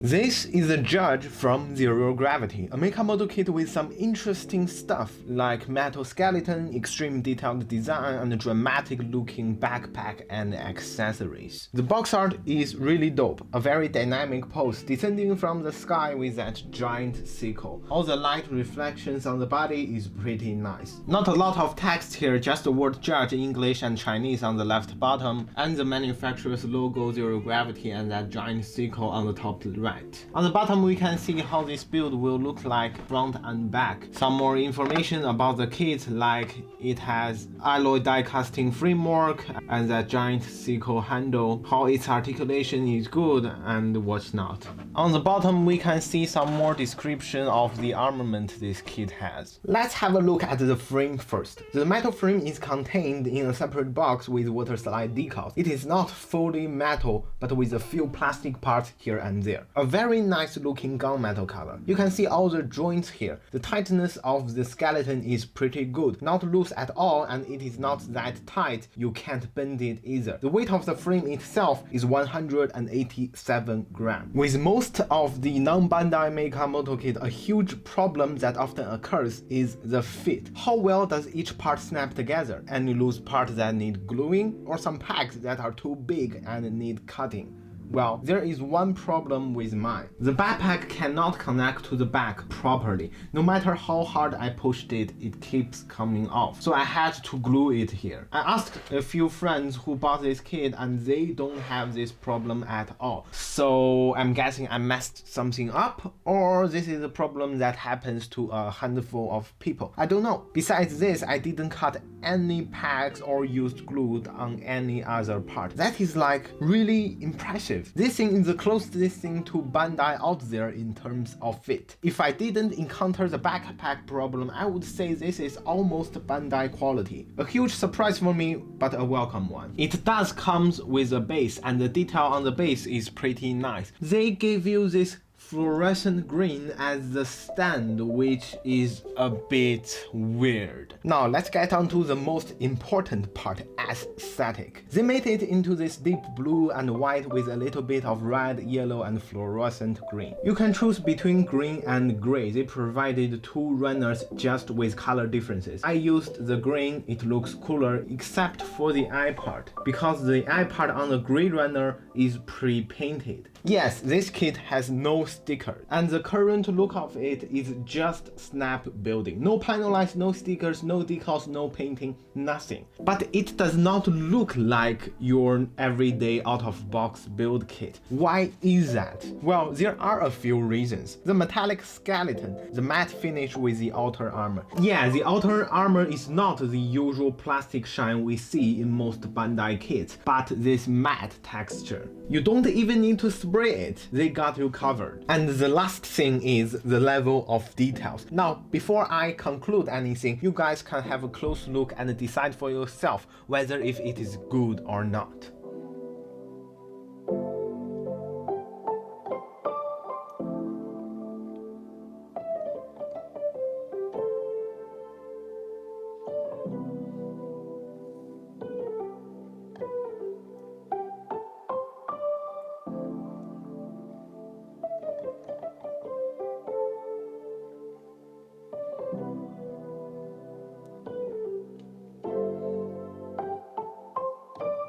This is a Judge from Zero Gravity, a mecha model kit with some interesting stuff like metal skeleton, extreme detailed design, and dramatic looking backpack and accessories. The box art is really dope, a very dynamic pose descending from the sky with that giant sickle. All the light reflections on the body is pretty nice. Not a lot of text here, just the word Judge in English and Chinese on the left bottom, and the manufacturer's logo Zero Gravity and that giant sickle on the top right. On the bottom we can see how this build will look like front and back. Some more information about the kit, like it has alloy die casting framework and that giant sickle handle, how its articulation is good and whatnot. On the bottom we can see some more description of the armament this kit has. Let's have a look at the frame first. The metal frame is contained in a separate box with water slide decals. It is not fully metal, but with a few plastic parts here and there. A very nice looking gunmetal color. You can see all the joints here. The tightness of the skeleton is pretty good, not loose at all, and it is not that tight you can't bend it either. The weight of the frame itself is 187 grams. With most of the non-Bandai mecha model kit, a huge problem that often occurs is the fit. How well does each part snap together? Any loose parts that need gluing, or some packs that are too big and need cutting? Well, there is one problem with mine. The backpack cannot connect to the back properly. No matter how hard I pushed it, it keeps coming off. So I had to glue it here. I asked a few friends who bought this kit and they don't have this problem at all. So I'm guessing I messed something up, or this is a problem that happens to a handful of people. I don't know. Besides this, I didn't cut any packs or used glue on any other part. That is like really impressive. This thing is the closest thing to Bandai out there in terms of fit. If I didn't encounter the backpack problem, I would say this is almost Bandai quality. A huge surprise for me, but a welcome one. It does come with a base, and the detail on the base is pretty nice. They give you this fluorescent green as the stand, which is a bit weird. Now let's get on to the most important part, aesthetic. They made it into this deep blue and white with a little bit of red, yellow and fluorescent green. You can choose between green and gray. They provided two runners just with color differences. I used the green, it looks cooler except for the eye part, because the eye part on the gray runner is pre-painted. Yes, this kit has no stickers, and the current look of it is just snap building. No panelized, no stickers, no decals, no painting, nothing. But it does not look like your everyday out-of-box build kit. Why is that? Well, there are a few reasons. The metallic skeleton, the matte finish with the outer armor. Yeah, the outer armor is not the usual plastic shine we see in most Bandai kits, but this matte texture. You don't even need to spray it, they got you covered. And the last thing is the level of details. Now, before I conclude anything, you guys can have a close look and decide for yourself whether if it is good or not.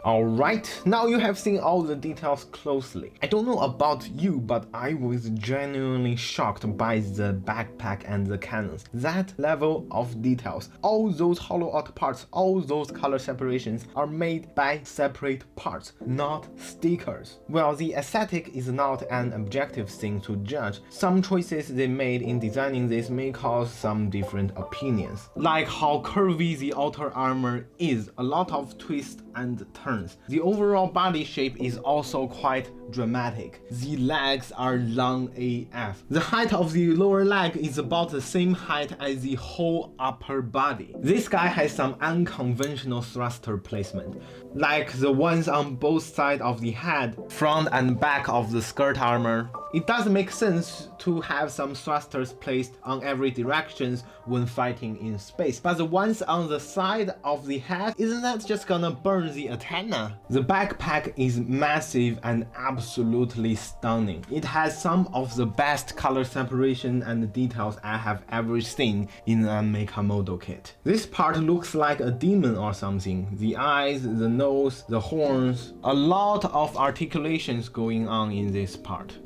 Alright, now you have seen all the details closely. I don't know about you, but I was genuinely shocked by the backpack and the cannons. That level of details, all those hollow out parts, all those color separations are made by separate parts, not stickers. Well, the aesthetic is not an objective thing to judge. Some choices they made in designing this may cause some different opinions. Like how curvy the outer armor is, a lot of twists and turns. The overall body shape is also quite dramatic. The legs are long AF. The height of the lower leg is about the same height as the whole upper body. This guy has some unconventional thruster placement, like the ones on both sides of the head, front and back of the skirt armor. It does make sense to have some thrusters placed on every direction when fighting in space, but the ones on the side of the head, isn't that just gonna burn the attention? banana. The backpack is massive and absolutely stunning. It has some of the best color separation and details I have ever seen in a mecha model kit. This part looks like a demon or something. The eyes, the nose, the horns, a lot of articulations going on in this part.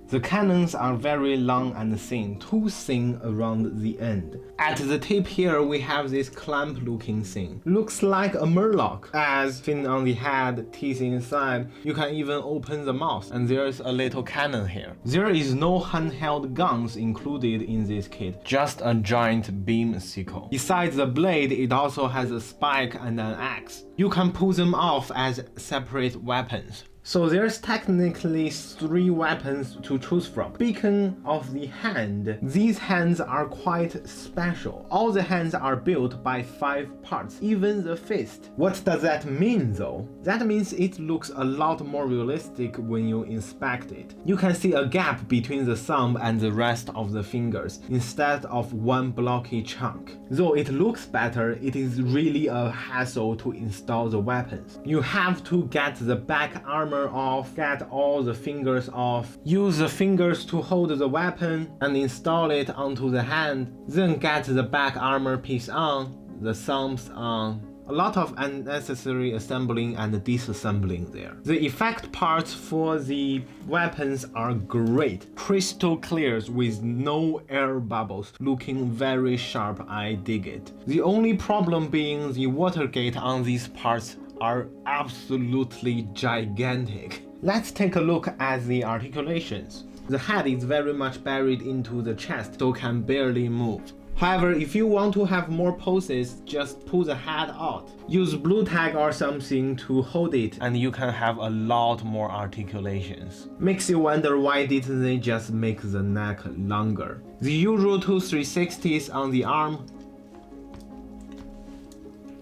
The cannons are very long and thin, too thin around the end. At the tip here we have this clamp looking thing. Looks like a murloc, as fin on the head, teeth inside. You can even open the mouth, and there's a little cannon here. There is no handheld guns included in this kit, just a giant beam sickle. Besides the blade, it also has a spike and an axe. You can pull them off as separate weapons. So there's technically 3 weapons to choose from. Speaking of the hand, these hands are quite special. All the hands are built by 5 parts, even the fist. What does that mean though? That means it looks a lot more realistic when you inspect it. You can see a gap between the thumb and the rest of the fingers, instead of one blocky chunk. Though it looks better, it is really a hassle to install the weapons. You have to get the back armor off, get all the fingers off, use the fingers to hold the weapon and install it onto the hand, then get the back armor piece on, the thumbs on. A lot of unnecessary assembling and disassembling there. The effect parts for the weapons are great. Crystal clear with no air bubbles, looking very sharp, I dig it. The only problem being the water gate on these parts are absolutely gigantic. Let's take a look at the articulations. The head is very much buried into the chest, so can barely move. However, if you want to have more poses, just pull the head out. Use blue tag or something to hold it, and you can have a lot more articulations. Makes you wonder why didn't they just make the neck longer. The usual 2 360s on the arm.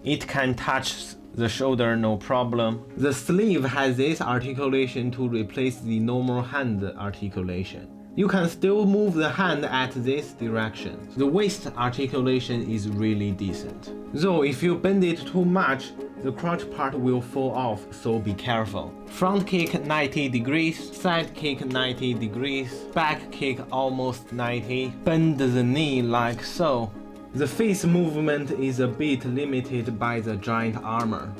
It can touch the shoulder no problem. The sleeve has this articulation to replace the normal hand articulation. You can still move the hand at this direction. The waist articulation is really decent. Though if you bend it too much, the crotch part will fall off, so be careful. Front kick 90 degrees, side kick 90 degrees, back kick almost 90. Bend the knee like so. The face movement is a bit limited by the giant armor.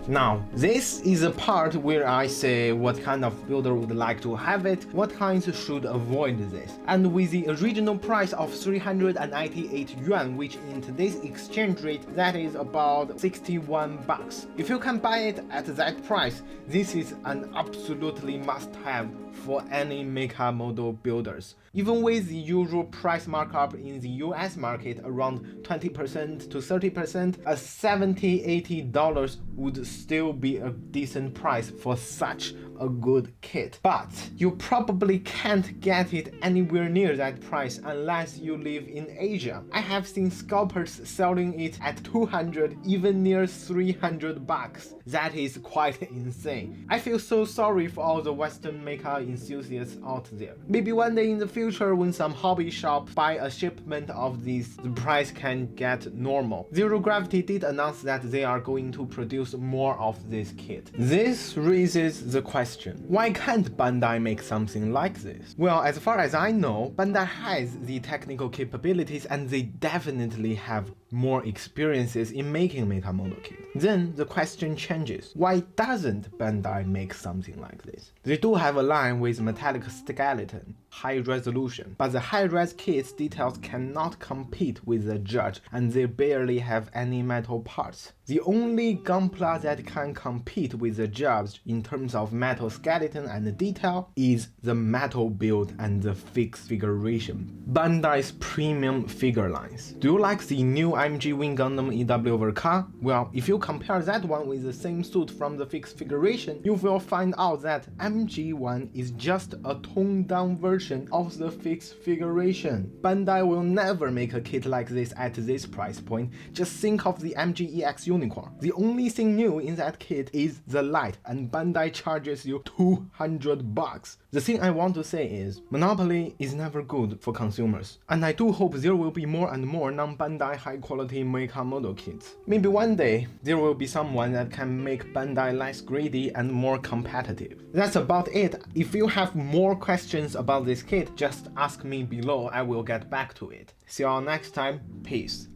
Now, this is a part where I say what kind of builder would like to have it, what kinds should avoid this. And with the original price of 398 yuan, which in today's exchange rate, that is about 61 bucks. If you can buy it at that price, this is an absolutely must-have for any mecha model builders. Even with the usual price markup in the US market around 20% to 30%, a $70-80 would still be a decent price for such a good kit. But you probably can't get it anywhere near that price unless you live in Asia. I have seen scalpers selling it at 200, even near 300 bucks. That is quite insane. I feel so sorry for all the Western mecha enthusiasts out there. Maybe one day in the future when some hobby shop buy a shipment of these, the price can get normal. Zero Gravity did announce that they are going to produce more of this kit. This raises the question, why can't Bandai make something like this? Well, as far as I know, Bandai has the technical capabilities and they definitely have more experiences in making mecha model kit. Then the question changes, why doesn't Bandai make something like this? They do have a line with metallic skeleton, high resolution, but the high-res kit's details cannot compete with the Judge, and they barely have any metal parts. The only Gunpla that can compete with the Judge in terms of metal skeleton and detail is the metal build and the fixed figuration, Bandai's premium figure lines. Do you like the new IMG Wing Gundam EW over Ka? Well, if you compare that one with the same suit from the fixed figuration, you will find out that MG1 is just a toned down version version of the fixed figuration. Bandai will never make a kit like this at this price point. Just think of the MGEX Unicorn. The only thing new in that kit is the light, and Bandai charges you $200. The thing I want to say is, monopoly is never good for consumers, and I do hope there will be more and more non-Bandai high-quality mecha model kits. Maybe one day, there will be someone that can make Bandai less greedy and more competitive. That's about it. If you have more questions about this kit, just ask me below, I will get back to it. See you all next time, peace.